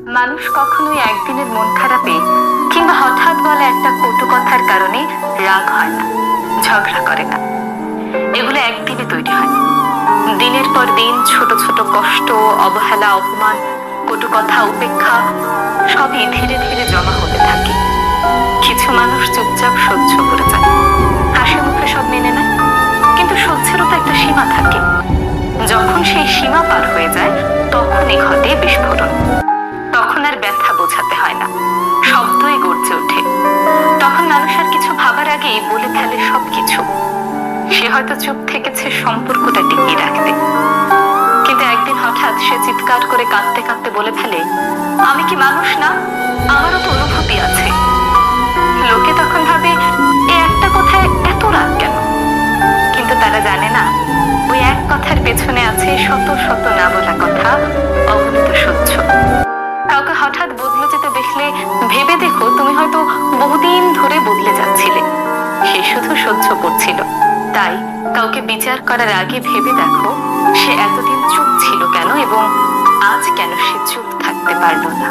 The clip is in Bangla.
মানুষ কখনোই একদিনের মন খারাপে কিংবা হঠাৎ বলা একটা কটু কথার কারণে রাগ হয় না, ঝগড়া করে না। এগুলো একদিনে তৈরি হয়। দিনের পর দিন ছোট ছোট কষ্ট, অবহেলা, অপমান, কটু কথা, উপেক্ষা সবই ধীরে ধীরে জমা হতে থাকে। কিছু মানুষ চুপচাপ সহ্য করে যায়, হাসি মুখে সব মেনে নেয়। কিন্তু সহ্যেরও তো একটা সীমা থাকে। যখন সেই সীমা পার হয়ে যায় তখনই ঘটে বিস্ফোরণ। তখন আর ব্যথা বোঝাতে হয় না, শব্দই গর্জে ওঠে। তখন মানুষ আর কিছু ভাবার আগেই বলে ফেলে সবকিছু। সে হয়তো চুপ থেকেছে সম্পর্কটা টিকিয়ে রাখতে, কিন্তু একদিন হঠাৎ সে চিৎকার করে কাঁদতে কাঁদতে বলে ফেলে, আমি কি মানুষ না? আমারও তো অনুভূতি আছে। লোকে তখন ভাবে, এ একটা কথায় এত রাগ কেন? কিন্তু তারা জানে না, ওই এক কথার পেছনে আছে শত শত না বলা কথা, অগণিত সহ্য। কাউকে হঠাৎ বদলে যেতে দেখলে ভেবে দেখো, তুমি হয়তো বহুদিন ধরে বদলে যাচ্ছিলে। সে শুধু সহ্য করছিল। তাই কাউকে বিচার করার আগে ভেবে দেখো, সে এতদিন চুপ ছিল কেন এবং আজ কেন সে চুপ থাকতে পারল না।